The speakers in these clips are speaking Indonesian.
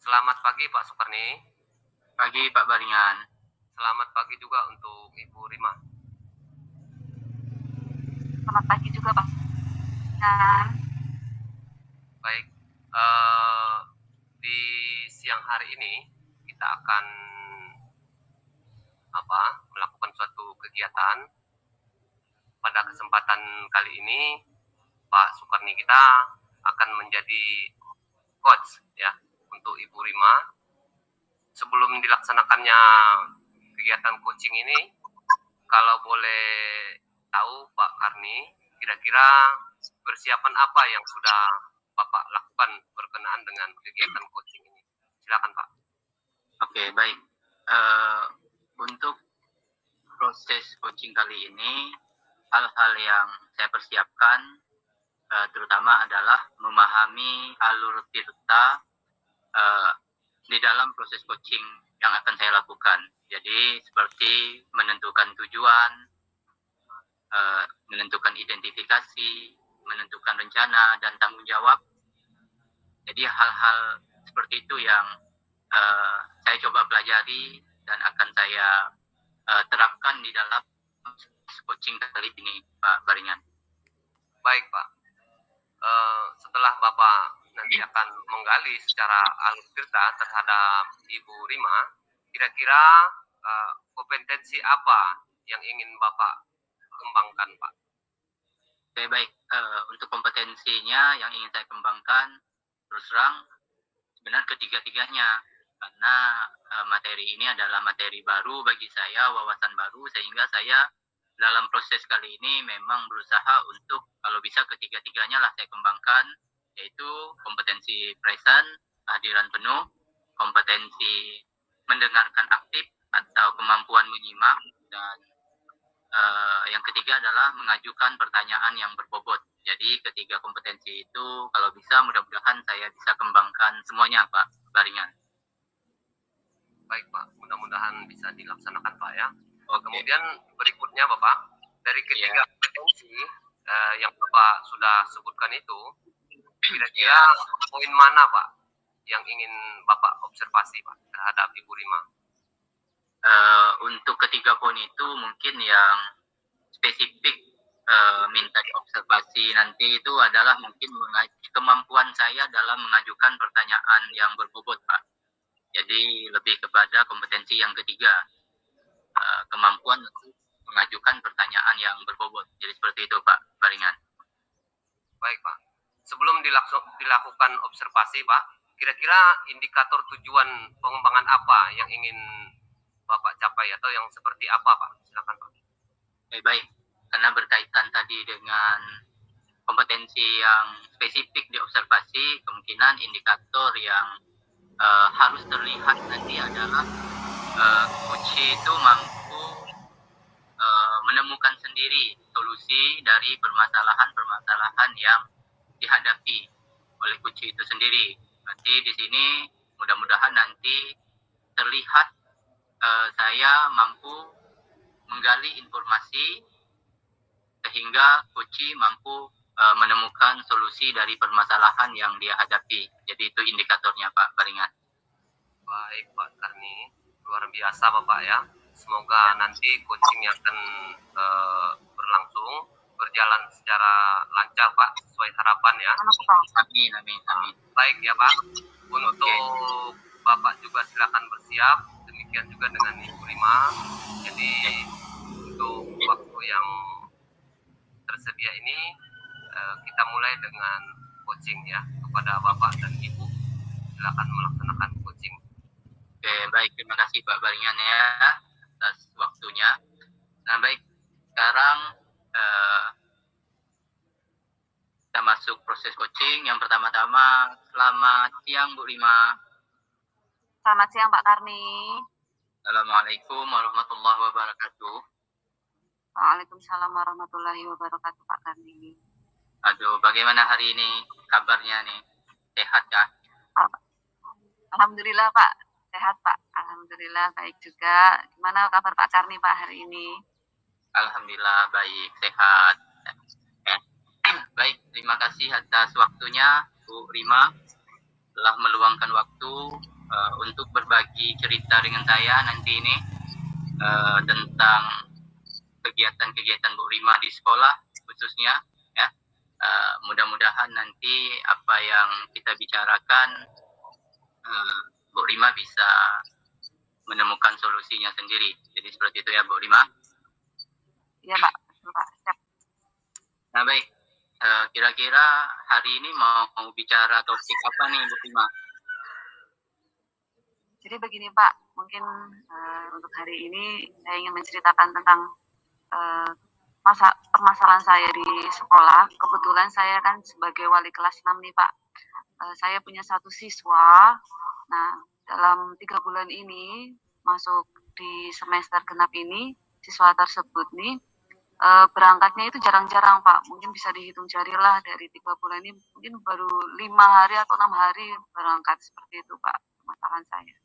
Selamat pagi Pak Sukarni. Pagi Pak Baringan. Selamat pagi juga untuk Ibu Rima. Selamat pagi juga Pak. Dan Baik, di siang hari ini kita akan melakukan suatu kegiatan. Pada kesempatan kali ini Pak Sukarni kita akan menjadi coach ya untuk Ibu Rima. Sebelum dilaksanakannya kegiatan coaching ini, kalau boleh tahu Pak Karni, kira-kira persiapan apa yang sudah Bapak lakukan berkenaan dengan kegiatan coaching ini? Silakan Pak. Oke, baik. Untuk proses coaching kali ini, hal-hal yang saya persiapkan terutama adalah memahami alur tirta di dalam proses coaching yang akan saya lakukan. Jadi seperti menentukan tujuan, menentukan identifikasi, menentukan rencana dan tanggung jawab. Jadi hal-hal seperti itu yang saya coba pelajari dan akan saya terapkan di dalam coaching kali ini, Pak Baringan. Baik Pak, setelah Bapak nanti akan menggali secara alur tirta terhadap Ibu Rima, kira-kira kompetensi apa yang ingin Bapak kembangkan Pak? Oke, baik. Untuk kompetensinya yang ingin saya kembangkan, terus terang sebenarnya ketiga-tiganya, karena materi ini adalah materi baru bagi saya, wawasan baru, sehingga saya dalam proses kali ini memang berusaha untuk kalau bisa ketiga-tiganya lah saya kembangkan, yaitu kompetensi present, kehadiran penuh, kompetensi mendengarkan aktif atau kemampuan menyimak, dan yang ketiga adalah mengajukan pertanyaan yang berbobot. Jadi ketiga kompetensi itu kalau bisa mudah-mudahan saya bisa kembangkan semuanya Pak Baringan. Baik Pak, mudah-mudahan bisa dilaksanakan Pak ya. Oke. Kemudian berikutnya Bapak, dari ketiga kompetensi yang Bapak sudah sebutkan itu, kira-kira poin mana Pak yang ingin Bapak observasi Pak terhadap Ibu Rima? Untuk ketiga poin itu mungkin yang spesifik minta diobservasi nanti itu adalah mungkin kemampuan saya dalam mengajukan pertanyaan yang berbobot Pak. Jadi lebih kepada kompetensi yang ketiga, kemampuan untuk mengajukan pertanyaan yang berbobot. Jadi seperti itu Pak Baringan. Baik Pak, sebelum dilakukan observasi Pak, kira-kira indikator tujuan pengembangan apa yang ingin Bapak capai atau yang seperti apa Pak? Silakan Pak. Baik, karena berkaitan tadi dengan kompetensi yang spesifik diobservasi, kemungkinan indikator yang harus terlihat nanti adalah coach itu mampu menemukan sendiri solusi dari permasalahan-permasalahan yang dihadapi oleh coach itu sendiri. Berarti di sini mudah-mudahan nanti terlihat saya mampu menggali informasi sehingga coach mampu menemukan solusi dari permasalahan yang dia hadapi. Jadi itu indikatornya Pak Baringan. Baik Pak Karni, luar biasa Bapak ya. Semoga nanti coaching yang akan berlangsung berjalan secara lancar Pak, sesuai harapan ya. Amin, amin, amin. Baik ya Pak, untuk Bapak juga silakan bersiap, demikian juga dengan Ibu Rima. Jadi untuk waktu yang tersedia ini kita mulai dengan coaching ya kepada Bapak dan Ibu. Silakan melaksanakan coaching. Oke, baik, terima kasih Pak Baringan ya atas waktunya. Nah baik, sekarang kita masuk proses coaching. Yang pertama-tama, selamat siang Bu Rima. selamat siang Pak Karni. Assalamualaikum warahmatullahi wabarakatuh. Waalaikumsalam warahmatullahi wabarakatuh Pak Karni. Aduh, bagaimana hari ini kabarnya nih? Sehat kah? Alhamdulillah Pak, sehat Pak. Alhamdulillah baik juga. Gimana kabar Pak Karni Pak hari ini? Alhamdulillah baik, sehat. Baik, terima kasih atas waktunya Bu Rima. telah meluangkan waktu untuk berbagi cerita dengan saya nanti ini tentang kegiatan-kegiatan Bu Rima di sekolah khususnya ya. Mudah-mudahan nanti apa yang kita bicarakan Bu Rima bisa menemukan solusinya sendiri. Jadi seperti itu ya Bu Rima. Iya Pak, betul Pak. Siap. Nah baik, kira-kira hari ini mau bicara topik apa nih Bu Rima? Jadi begini Pak, mungkin untuk hari ini saya ingin menceritakan tentang permasalahan saya di sekolah. Kebetulan saya kan sebagai wali kelas 6 nih Pak. Saya punya satu siswa. Nah, dalam 3 bulan ini masuk di semester genap ini, siswa tersebut nih berangkatnya itu jarang-jarang Pak. Mungkin bisa dihitung jari lah dari 3 bulan ini mungkin baru 5 hari atau 6 hari berangkat, seperti itu Pak permasalahan saya.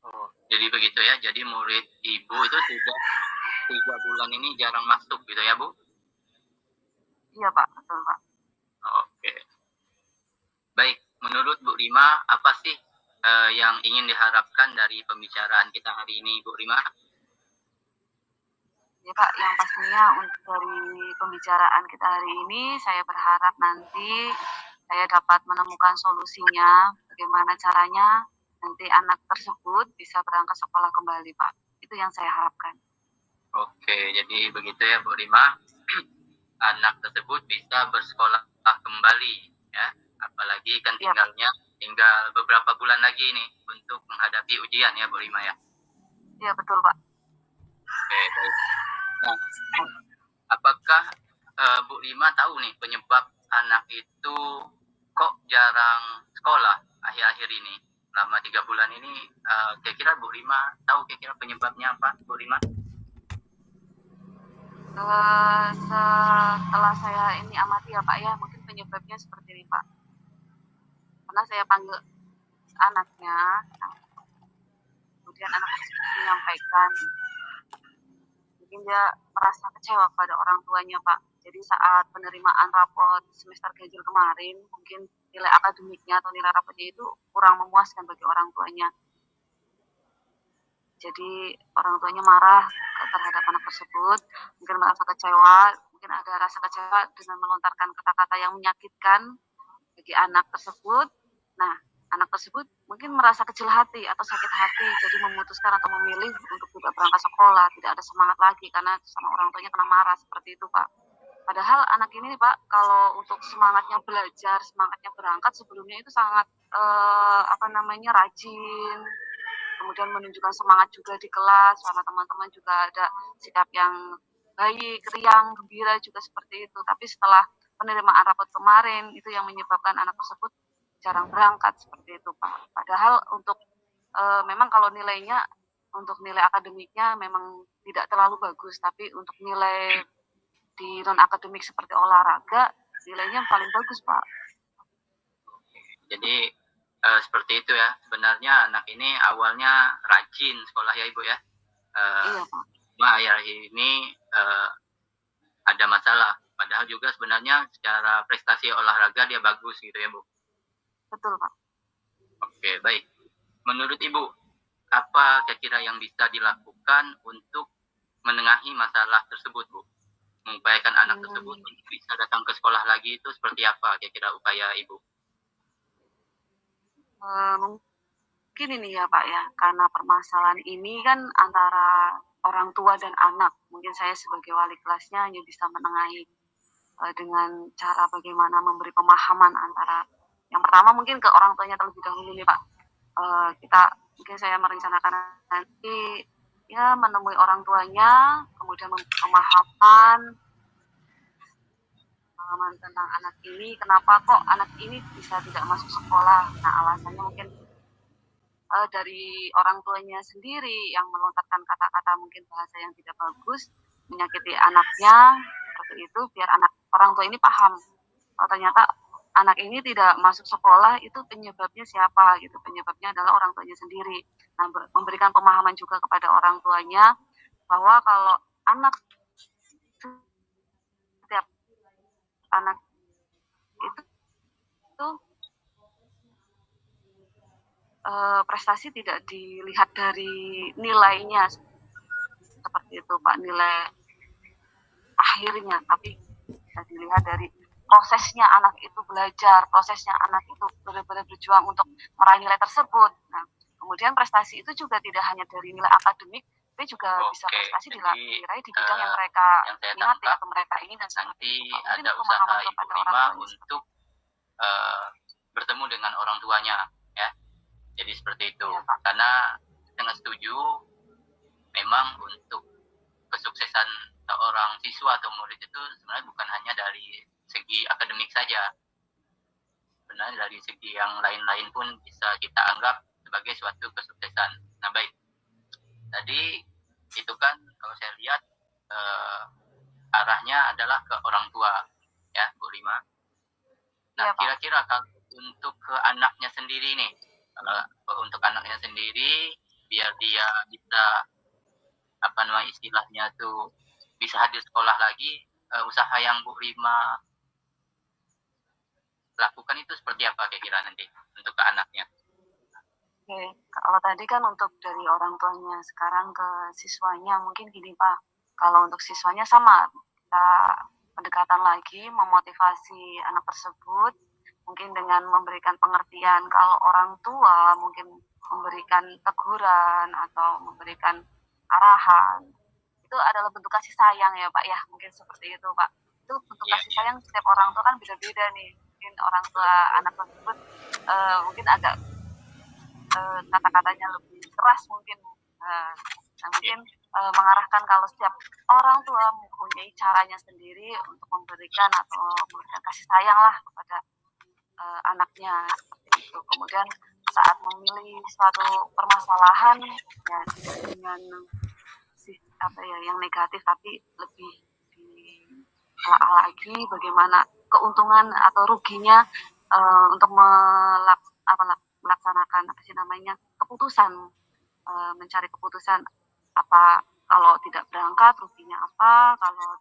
Oh, jadi begitu ya. Jadi murid Ibu itu sudah 3 bulan ini jarang masuk gitu ya Bu? Iya Pak, betul Pak. Oke. Baik, menurut Bu Rima, apa sih yang ingin diharapkan dari pembicaraan kita hari ini Bu Rima? Ya Pak, yang pastinya untuk dari pembicaraan kita hari ini, saya berharap nanti saya dapat menemukan solusinya, bagaimana caranya nanti anak tersebut bisa berangkat sekolah kembali Pak. Itu yang saya harapkan. Oke, jadi begitu ya Bu Rima. Anak tersebut bisa bersekolah kembali ya. Apalagi kan tinggal beberapa bulan lagi nih untuk menghadapi ujian ya Bu Rima ya. Iya betul Pak. Oke, baik. Nah, apakah Bu Rima tahu nih penyebab anak itu kok jarang sekolah akhir-akhir ini? Selama 3 bulan ini kira-kira Bu Rima tahu kira-kira penyebabnya apa Bu Rima? Setelah saya ini amati ya Pak ya, mungkin penyebabnya seperti ini Pak. Karena saya panggil anaknya, kemudian anak tersebut menyampaikan, mungkin dia merasa kecewa pada orang tuanya Pak. Jadi saat penerimaan rapot semester ganjil kemarin, mungkin nilai akademiknya atau nilai rapotnya itu kurang memuaskan bagi orang tuanya. Jadi orang tuanya marah terhadap anak tersebut, mungkin merasa kecewa, mungkin ada rasa kecewa dengan melontarkan kata-kata yang menyakitkan bagi anak tersebut. Nah, anak tersebut mungkin merasa kecil hati atau sakit hati, jadi memutuskan atau memilih untuk tidak berangkat sekolah, tidak ada semangat lagi karena sama orang tuanya kena marah, seperti itu Pak. Padahal anak ini Pak, kalau untuk semangatnya belajar, semangatnya berangkat sebelumnya itu sangat rajin, kemudian menunjukkan semangat juga di kelas, sama teman-teman juga ada sikap yang baik, riang, gembira juga seperti itu. Tapi setelah penerimaan rapot kemarin, itu yang menyebabkan anak tersebut jarang berangkat seperti itu Pak. Padahal untuk memang kalau nilainya, untuk nilai akademiknya memang tidak terlalu bagus, tapi untuk nilai di non-akademik seperti olahraga, nilainya paling bagus Pak. Jadi seperti itu ya. Sebenarnya anak ini awalnya rajin sekolah ya Ibu ya. Iya Pak. Cuma akhir ini ada masalah. Padahal juga sebenarnya secara prestasi olahraga dia bagus gitu ya Bu. Betul Pak. Oke, baik. Menurut Ibu, apa kira-kira yang bisa dilakukan untuk menengahi masalah tersebut Bu? Mengupayakan anak tersebut untuk bisa datang ke sekolah lagi itu seperti apa kira-kira upaya Ibu? Mungkin ini ya Pak ya, karena permasalahan ini kan antara orang tua dan anak. Mungkin saya sebagai wali kelasnya hanya bisa menengahi dengan cara bagaimana memberi pemahaman antara, yang pertama mungkin ke orang tuanya terlebih dahulu nih Pak. Mungkin saya merencanakan nanti ya menemui orang tuanya, kemudian pemahaman tentang anak ini, kenapa kok anak ini bisa tidak masuk sekolah. Nah alasannya mungkin dari orang tuanya sendiri yang melontarkan kata-kata mungkin bahasa yang tidak bagus, menyakiti anaknya, seperti itu, biar orang tua ini paham, oh ternyata anak ini tidak masuk sekolah itu penyebabnya siapa gitu, penyebabnya adalah orang tuanya sendiri. Nah, memberikan pemahaman juga kepada orang tuanya bahwa kalau setiap anak itu prestasi tidak dilihat dari nilainya seperti itu Pak, nilai akhirnya, tapi bisa dilihat dari prosesnya anak itu belajar, prosesnya anak itu benar-benar berjuang untuk meraih nilai tersebut. Nah, kemudian prestasi itu juga tidak hanya dari nilai akademik, tapi juga bisa prestasi diraih di bidang yang mereka minati atau mereka ingin, dan nanti ada usaha Ibu Rima untuk bertemu dengan orang tuanya, ya. Jadi seperti itu. Ya, karena sangat setuju, memang untuk kesuksesan seorang siswa atau murid itu sebenarnya bukan hanya dari segi akademik saja. Sebenarnya dari segi yang lain-lain pun bisa kita anggap sebagai suatu kesuksesan. Nah baik, tadi itu kan kalau saya lihat arahnya adalah ke orang tua, ya Bu Rima. Nah kira-kira kalau untuk ke anaknya sendiri nih, untuk anaknya sendiri biar dia bisa istilahnya tuh bisa hadir sekolah lagi, usaha yang Bu Rima lakukan itu seperti apa kira-kira nanti untuk ke anaknya? Oke, kalau tadi kan untuk dari orang tuanya, sekarang ke siswanya mungkin gini Pak, kalau untuk siswanya sama, kita pendekatan lagi, memotivasi anak tersebut, mungkin dengan memberikan pengertian. Kalau orang tua mungkin memberikan teguran atau memberikan arahan, itu adalah bentuk kasih sayang ya Pak ya, mungkin seperti itu Pak. Itu bentuk kasih sayang setiap orang tua kan beda-beda nih. Mungkin orang tua anak tersebut mungkin agak kata-katanya lebih keras mungkin. Nah mungkin mengarahkan kalau setiap orang tua mempunyai caranya sendiri untuk memberikan atau memberikan kasih sayang lah kepada anaknya seperti itu. Kemudian saat memilih suatu permasalahan ya dengan yang negatif, tapi lebih ditelaah lagi bagaimana keuntungan atau ruginya untuk melaksanakan keputusan, mencari keputusan apa kalau tidak berangkat ruginya apa, kalau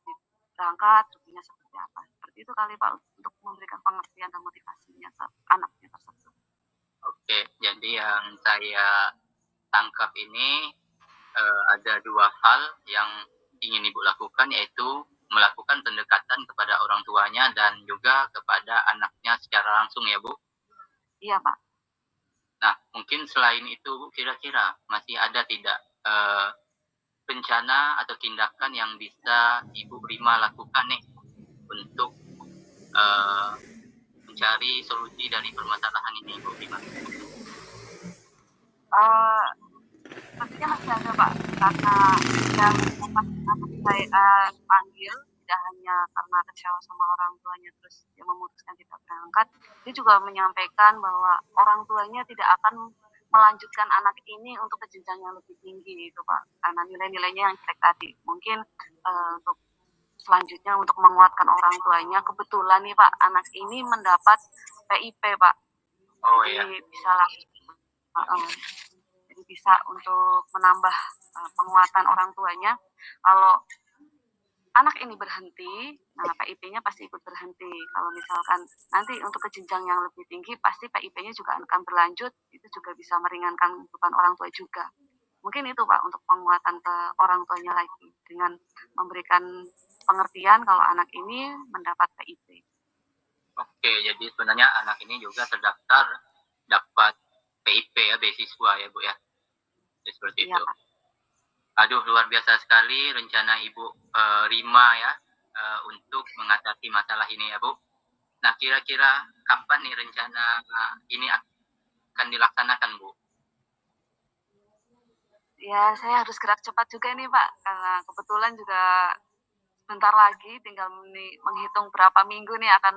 berangkat ruginya seperti apa. Seperti itu kali Pak, untuk memberikan pengertian dan motivasinya ke anaknya tersebut. Oke, jadi yang saya tangkap ini ada dua hal yang ingin Ibu lakukan, yaitu melakukan pendekatan kepada orang tuanya dan juga kepada anaknya secara langsung ya Bu? Iya Pak. Nah, mungkin selain itu kira-kira masih ada tidak rencana atau tindakan yang bisa Ibu Rima lakukan nih untuk mencari solusi dari permasalahan ini Ibu Rima? Sepertinya masih ada Pak, karena yang saya panggil tidak hanya karena kecewa sama orang tuanya terus dia memutuskan tidak berangkat, dia juga menyampaikan bahwa orang tuanya tidak akan melanjutkan anak ini untuk ke jenjang yang lebih tinggi itu Pak, karena nilai-nilainya yang jelek tadi. Mungkin untuk selanjutnya untuk menguatkan orang tuanya, kebetulan nih Pak, anak ini mendapat PIP Pak. Jadi bisa jadi bisa untuk menambah penguatan orang tuanya. Kalau anak ini berhenti, nah PIP-nya pasti ikut berhenti. Kalau misalkan nanti untuk ke jenjang yang lebih tinggi, pasti PIP-nya juga akan berlanjut, itu juga bisa meringankan beban orang tua juga. Mungkin itu Pak, untuk penguatan ke orang tuanya lagi, dengan memberikan pengertian kalau anak ini mendapat PIP. Oke, jadi sebenarnya anak ini juga terdaftar dapat PIP ya, beasiswa ya Bu ya? Seperti itu. Aduh, luar biasa sekali rencana Ibu Rima ya untuk mengatasi masalah ini ya Bu. Nah, kira-kira kapan nih rencana ini akan dilaksanakan Bu? Ya, saya harus gerak cepat juga nih Pak, karena kebetulan juga sebentar lagi tinggal menghitung berapa minggu nih akan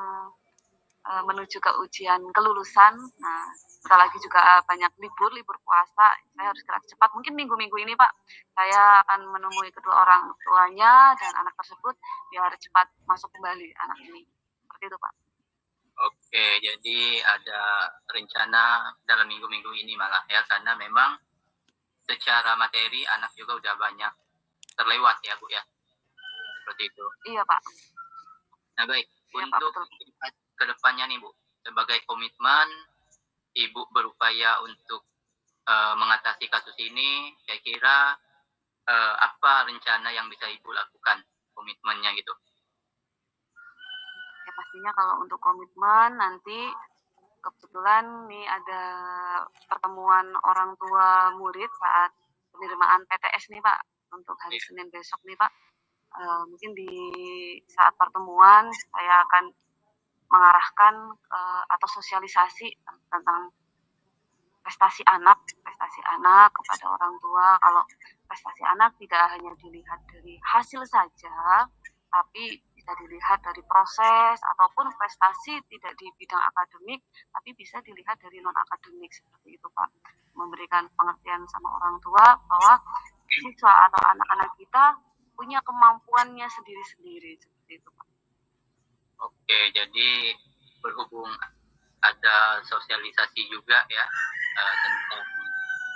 menuju ke ujian kelulusan. Nah, sebentar lagi juga banyak libur puasa. Saya harus gerak cepat. Mungkin minggu-minggu ini Pak, saya akan menemui kedua orang tuanya dan anak tersebut biar cepat masuk kembali anak ini. Seperti itu Pak. Oke, jadi ada rencana dalam minggu-minggu ini malah ya, karena memang secara materi anak juga udah banyak terlewat ya Bu ya. Seperti itu. Iya Pak. Nah baik, iya, untuk kedepannya nih Bu, sebagai komitmen Ibu berupaya untuk mengatasi kasus ini, kira-kira apa rencana yang bisa Ibu lakukan, komitmennya gitu? Ya pastinya kalau untuk komitmen nanti kebetulan nih ada pertemuan orang tua murid saat penerimaan PTS nih Pak untuk hari Senin besok nih Pak. Mungkin di saat pertemuan saya akan mengarahkan atau sosialisasi tentang prestasi anak kepada orang tua. Kalau prestasi anak tidak hanya dilihat dari hasil saja, tapi bisa dilihat dari proses ataupun prestasi tidak di bidang akademik, tapi bisa dilihat dari non akademik seperti itu Pak. Memberikan pengertian sama orang tua bahwa siswa atau anak-anak kita punya kemampuannya sendiri-sendiri seperti itu Pak. Oke, jadi berhubung ada sosialisasi juga ya tentang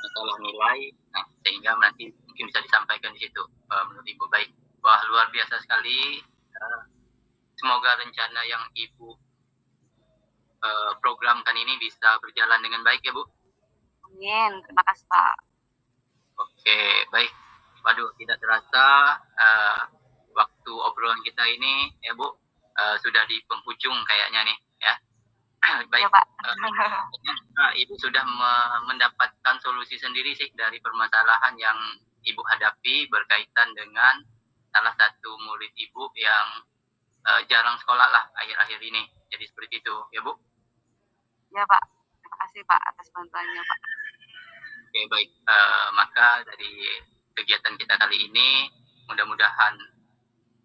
masalah nilai, nah sehingga nanti mungkin bisa disampaikan di situ menurut Ibu. Baik, wah luar biasa sekali. Semoga rencana yang Ibu programkan ini bisa berjalan dengan baik ya Bu. Amin, terima kasih Pak. Oke, baik. Waduh, tidak terasa waktu obrolan kita ini ya Bu sudah di penghujung kayaknya nih ya. Baik, ya, Pak. Ibu sudah mendapatkan solusi sendiri sih dari permasalahan yang Ibu hadapi berkaitan dengan salah satu murid Ibu yang jarang sekolah lah akhir-akhir ini. Jadi seperti itu, ya Bu? Ya Pak, terima kasih Pak atas bantuannya Pak. Oke, baik. Maka dari kegiatan kita kali ini, mudah-mudahan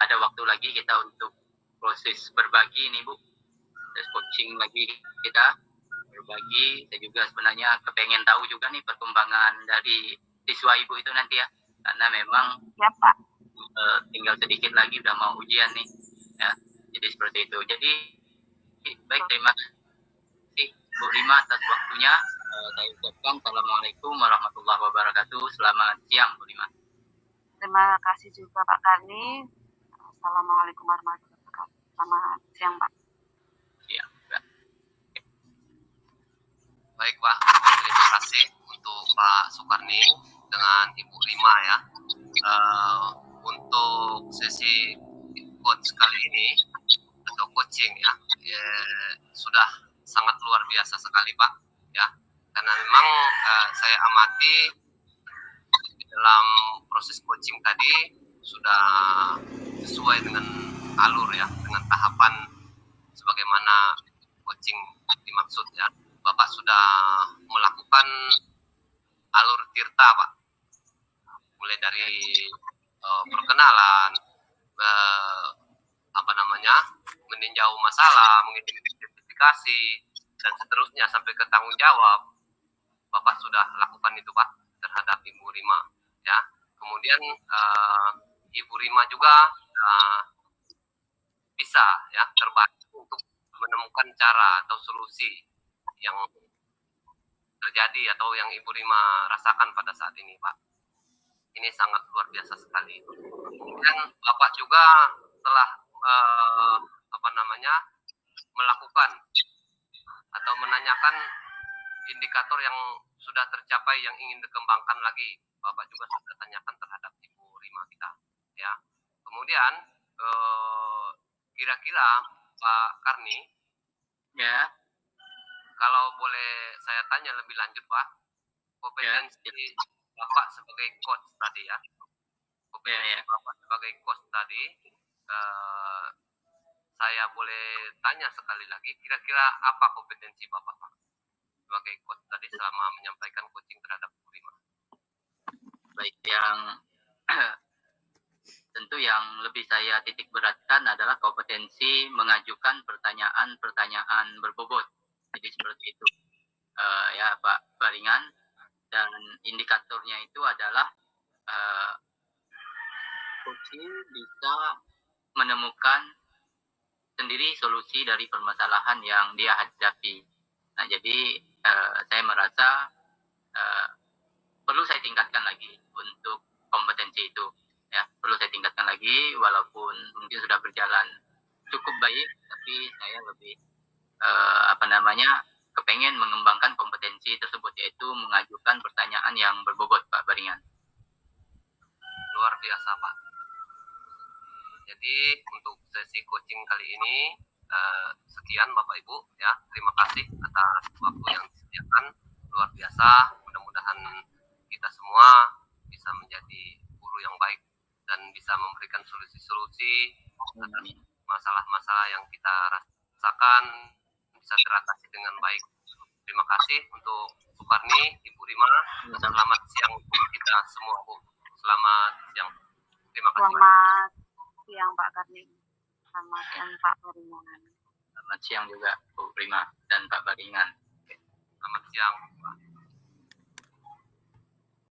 ada waktu lagi kita untuk proses berbagi nih Bu. Terus coaching lagi kita berbagi. Saya juga sebenarnya kepengen tahu juga nih perkembangan dari siswa Ibu itu nanti ya. Karena memang ya Pak, tinggal sedikit lagi udah mau ujian nih. Ya, jadi seperti itu. Jadi baik, terima kasih Bu Rima atas waktunya. Saya ucapkan Assalamualaikum warahmatullahi wabarakatuh. Selamat siang Bu Rima. Terima kasih juga Pak Karni. Assalamualaikum warahmatullahi wabarakatuh. Selamat siang Pak. Siang. Baik Pak, terima kasih untuk Pak Sukarni dengan Ibu Rima ya. Untuk sesi coach kali ini atau coaching ya, sudah sangat luar biasa sekali Pak ya. Karena memang saya amati dalam proses coaching tadi sudah sesuai dengan alur ya, dengan tahapan sebagaimana coaching dimaksud ya. Bapak sudah melakukan alur tirta Pak, mulai dari perkenalan, meninjau masalah, mengidentifikasi dan seterusnya sampai ke tanggung jawab. Bapak sudah lakukan itu Pak terhadap Ibu Rima ya. Kemudian Ibu Rima juga bisa ya terbantu untuk menemukan cara atau solusi yang terjadi atau yang Ibu Rima rasakan pada saat ini Pak. Ini sangat luar biasa sekali. Kemudian Bapak juga telah melakukan atau menanyakan indikator yang sudah tercapai yang ingin dikembangkan lagi. Bapak juga sudah tanyakan terhadap Ibu Rima kita ya. Kemudian kira-kira Pak Karni ya, kalau boleh saya tanya lebih lanjut Pak, kompetensi Bapak sebagai coach tadi ya, kompetensi Bapak sebagai coach tadi, saya boleh tanya sekali lagi, kira-kira apa kompetensi Bapak Pak sebagai coach tadi selama menyampaikan coaching terhadap Bu Rima? Baik, yang tentu yang lebih saya titik beratkan adalah kompetensi mengajukan pertanyaan-pertanyaan berbobot. Jadi seperti itu ya Pak Baringan, dan indikatornya itu adalah coaching bisa menemukan sendiri solusi dari permasalahan yang dia hadapi. Nah, jadi saya merasa perlu saya tingkatkan lagi untuk kompetensi itu. Ya, perlu saya tingkatkan lagi, walaupun mungkin sudah berjalan cukup baik, tapi saya lebih kepengen mengembangkan kompetensi tersebut, yaitu mengajukan pertanyaan pertanyaan yang berbobot Pak Baringan. Luar biasa Pak. Jadi untuk sesi coaching kali ini sekian Bapak Ibu ya. Terima kasih atas waktu yang disediakan. Luar biasa. Mudah-mudahan kita semua bisa menjadi guru yang baik dan bisa memberikan solusi-solusi atas masalah-masalah yang kita rasakan bisa teratasi dengan baik. Terima kasih untuk Sukarni, Ibu Rima. Selamat siang kita semua Bu. Selamat siang. Terima kasih. Selamat siang Pak Karni. Selamat siang Pak Baringan. Selamat siang juga Bu Rima dan Pak Baringan. Selamat siang Pak.